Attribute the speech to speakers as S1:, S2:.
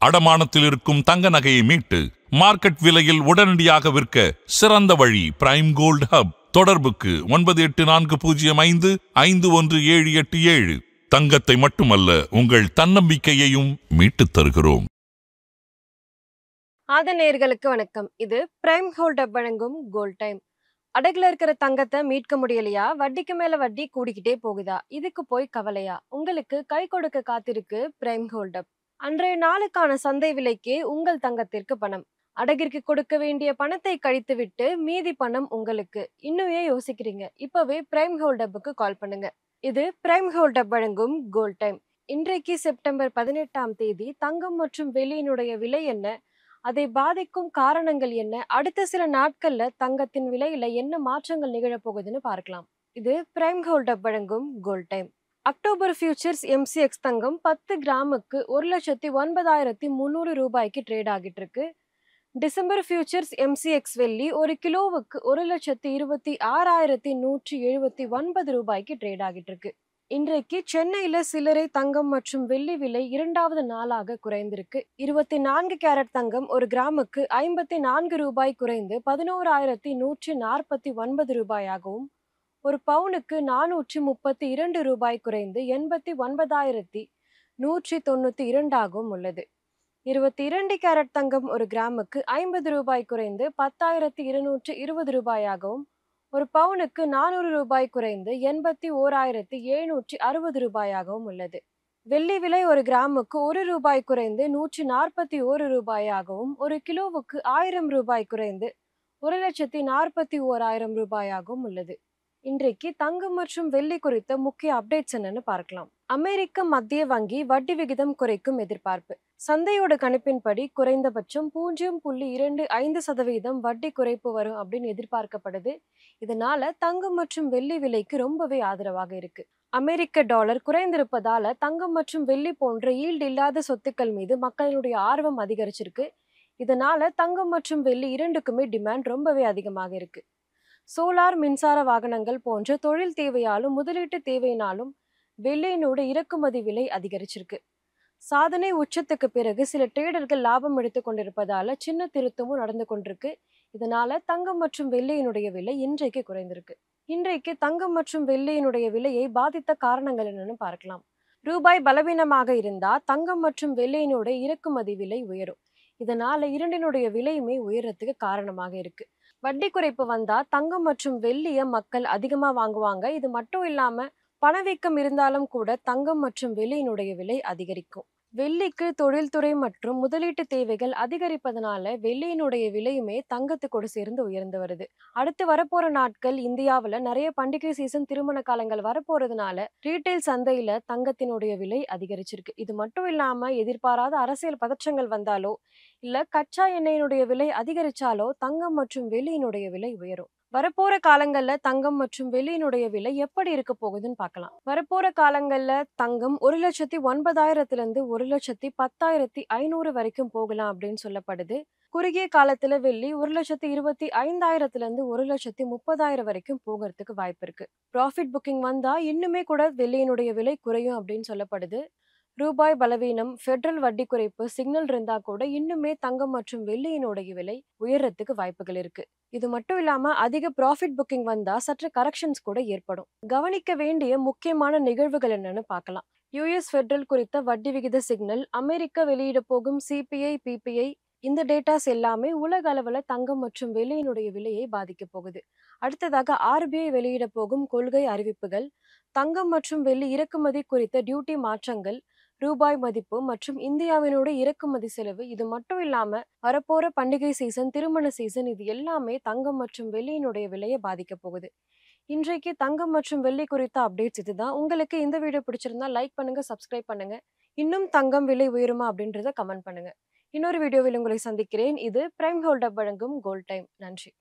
S1: அடமானத்தில் இருக்கும் தங்க நகையை மீட்டு மார்க்கெட் விலையில் உடனடியாக விற்க சிறந்த வழி பிரைம் கோல்ட் ஹப். தொடர்புக்கு 9840551787. தங்கத்தை மட்டுமல்ல, உங்கள் தன்னம்பிக்கையையும் மீட்டுத் தருகிறோம்.
S2: நேயர்களுக்கு வணக்கம். இது பிரைம் கோல்ட் ஹப் வழங்கும் கோல்ட் டைம். அடகுல இருக்கிற தங்கத்தை மீட்க முடியலையா? வட்டிக்கு மேல வட்டி கூடிக்கிட்டே போகுதா? இதுக்கு போய் கவலையா? உங்களுக்கு கை கொடுக்க காத்திருக்கு பிரைம் கோல்ட் ஹப். அன்றைய நாளுக்கான சந்தை விலைக்கே உங்கள் தங்கத்திற்கு பணம். அடகிற்கு கொடுக்க வேண்டிய பணத்தை கழித்துவிட்டு மீதி பணம் உங்களுக்கு. இன்னும் ஏன் யோசிக்கிறீங்க? இப்பவே பிரைம் கோல்ட் ஹப்புக்கு கால் பண்ணுங்க. இது பிரைம் கோல்ட் ஹப் வழங்கும் கோல்ட் டைம். இன்றைக்கு செப்டம்பர் 18ஆம் தேதி. தங்கம் மற்றும் வெள்ளியினுடைய விலை என்ன? அதை பாதிக்கும் காரணங்கள் என்ன? அடுத்த சில நாட்கள்ல தங்கத்தின் விலையில என்ன மாற்றங்கள் நிகழப்போகுதுன்னு பார்க்கலாம். இது பிரைம் கோல்ட் ஹப் வழங்கும் gold time. October futures MCX தங்கம் 10 கிராமுக்கு 1,09,300 ரூபாய்க்கு ட்ரேட் ஆகிட்டு இருக்கு. டிசம்பர் ஃபியூச்சர்ஸ் MCX வெள்ளி 1 கிலோவுக்கு 1,26,179 ரூபாய்க்கு ட்ரேட் ஆகிட்டு இருக்கு. இன்றைக்கு சென்னையில சில்லறை தங்கம் மற்றும் வெள்ளி விலை இரண்டாவது நாளாக குறைந்திருக்கு. 24 கேரட் தங்கம் 1 கிராமுக்கு 54 ரூபாய் குறைந்து 11,149 ரூபாயாகவும், ஒரு பவுனுக்கு 432 ரூபாய் குறைந்து 89,192 உள்ளது. 22 கேரட் தங்கம் 1 கிராமுக்கு 50 ரூபாய் குறைந்து 10,220 ரூபாயாகவும், ஒரு பவுனுக்கு 400 ரூபாய் குறைந்து 81,760 ரூபாயாகவும் உள்ளது. வெள்ளி விலை 1 கிராமுக்கு 1 ரூபாய் குறைந்து 141 ரூபாயாகவும், ஒரு கிலோவுக்கு 1000 ரூபாய் குறைந்து 1,41,000 ரூபாயாகவும் உள்ளது. இன்றைக்கு தங்கம் மற்றும் வெள்ளி குறித்த முக்கிய அப்டேட்ஸ் என்னன்னு பார்க்கலாம். அமெரிக்க மத்திய வங்கி வட்டி விகிதம் குறைக்கும் எதிர்பார்ப்பு. சந்தையோட கணிப்பின்படி குறைந்தபட்சம் 0.25% வட்டி குறைப்பு வரும் அப்படின்னு எதிர்பார்க்கப்படுது. இதனால தங்கம் மற்றும் வெள்ளி விலைக்கு ரொம்பவே ஆதரவாக இருக்கு. அமெரிக்க டாலர் குறைந்திருப்பதால தங்கம் மற்றும் வெள்ளி போன்ற ஈல்டு இல்லாத சொத்துக்கள் மீது மக்களுடைய ஆர்வம் அதிகரிச்சிருக்கு. இதனால தங்கம் மற்றும் வெள்ளி இரண்டுக்குமே டிமாண்ட் ரொம்பவே அதிகமாக இருக்கு. சோலார் மின்சார வாகனங்கள் போன்ற தொழில் தேவையாலும் முதலீட்டு தேவையினாலும் வெள்ளியினோட இறக்குமதி விலை அதிகரிச்சிருக்கு. சாதனை உச்சத்துக்கு பிறகு சில ட்ரேடர்கள் லாபம் எடுத்து கொண்டிருப்பதால சின்ன திருத்தமும் நடந்து கொண்டிருக்கு. இதனால தங்கம் மற்றும் வெள்ளியினுடைய விலை இன்றைக்கு குறைந்திருக்கு. இன்றைக்கு தங்கம் மற்றும் வெள்ளியினுடைய விலையை பாதித்த காரணங்கள் என்னன்னு பார்க்கலாம். ரூபாய் பலவீனமாக இருந்தா தங்கம் மற்றும் வெள்ளியினுடைய இறக்குமதி விலை உயரும். இதனால இரண்டினுடைய விலையுமே உயரத்துக்கு காரணமாக இருக்கு. வட்டி குறைப்பு வந்தா தங்கம் மற்றும் வெள்ளிய மக்கள் அதிகமா வாங்குவாங்க. இது மட்டும் இல்லாம பணவீக்கம் இருந்தாலும் கூட தங்கம் மற்றும் வெள்ளியினுடைய விலை அதிகரிக்கும். வெள்ளிக்கு தொழில்துறை மற்றும் முதலீட்டு தேவைகள் அதிகரிப்பதனால வெள்ளியினுடைய விலையுமே தங்கத்துக்கூட சேர்ந்து உயர்ந்து வருது. அடுத்து வரப்போற நாட்கள் இந்தியாவில் நிறைய பண்டிகை சீசன், திருமண காலங்கள் வரப்போறதுனால ரீட்டைல் சந்தையில தங்கத்தினுடைய விலை அதிகரிச்சிருக்கு. இது மட்டும் இல்லாம எதிர்பாராத அரசியல் பதற்றங்கள் வந்தாலோ இல்ல கச்சா எண்ணெயினுடைய விலை அதிகரிச்சாலோ தங்கம் மற்றும் வெள்ளியினுடைய விலை உயரும். வரப்போற காலங்கள்ல தங்கம் மற்றும் வெள்ளியினுடைய விலை எப்படி இருக்க போகுதுன்னு பார்க்கலாம். வரப்போற காலங்கள்ல தங்கம் 1,09,000 1,10,500 வரைக்கும் போகலாம் அப்படின்னு சொல்லப்படுது. குறுகிய காலத்துல வெள்ளி 1,25,000 1,30,000 வரைக்கும் போகிறதுக்கு வாய்ப்பு இருக்கு. ப்ராஃபிட் புக்கிங் வந்தா இன்னுமே கூட வெள்ளியினுடைய விலை குறையும் அப்படின்னு சொல்லப்படுது. ரூபாய் பலவீனம், ஃபெடரல் வட்டி குறைப்பு சிக்னல் இருந்தா கூட இன்னுமே தங்கம் மற்றும் வெள்ளியினுடைய விலை உயர்றதுக்கு வாய்ப்புகள் இருக்கு. இது மட்டும் இல்லாம அதிக ப்ராஃபிட் புக்கிங் வந்தா சற்று கரெக்ஷன்ஸ் கூட ஏற்படும். கவனிக்க வேண்டிய முக்கியமான நிகழ்வுகள் என்னன்னு பார்க்கலாம். US ஃபெடரல் குறித்த வட்டி விகித சிக்னல், அமெரிக்க வெளியிட போகும் CPI, PPI, இந்த டேட்டாஸ் எல்லாமே உலக அளவுல தங்கம் மற்றும் வெள்ளியினுடைய விலையை பாதிக்க போகுது. அடுத்ததாக RBI வெளியிட போகும் கொள்கை அறிவிப்புகள், தங்கம் மற்றும் வெள்ளி இறக்குமதி குறித்த டியூட்டி மாற்றங்கள், ரூபாய் மதிப்பு மற்றும் இந்தியாவினுடைய இறக்குமதி செலவு, இது மட்டும் இல்லாம வரப்போற பண்டிகை சீசன், திருமண சீசன், இது எல்லாமே தங்கம் மற்றும் வெள்ளியினுடைய விலையை பாதிக்க போகுது. இன்றைக்கு தங்கம் மற்றும் வெள்ளி குறித்த அப்டேட்ஸ் இதுதான். உங்களுக்கு இந்த வீடியோ பிடிச்சிருந்தா லைக் பண்ணுங்க, சப்ஸ்கிரைப் பண்ணுங்க. இன்னும் தங்கம் விலை உயருமா அப்படின்றத கமெண்ட் பண்ணுங்க. இன்னொரு வீடியோவில் உங்களை சந்திக்கிறேன். இது பிரைம் கோல்ட் ஹப் வழங்கும் கோல்ட் டைம். நன்றி.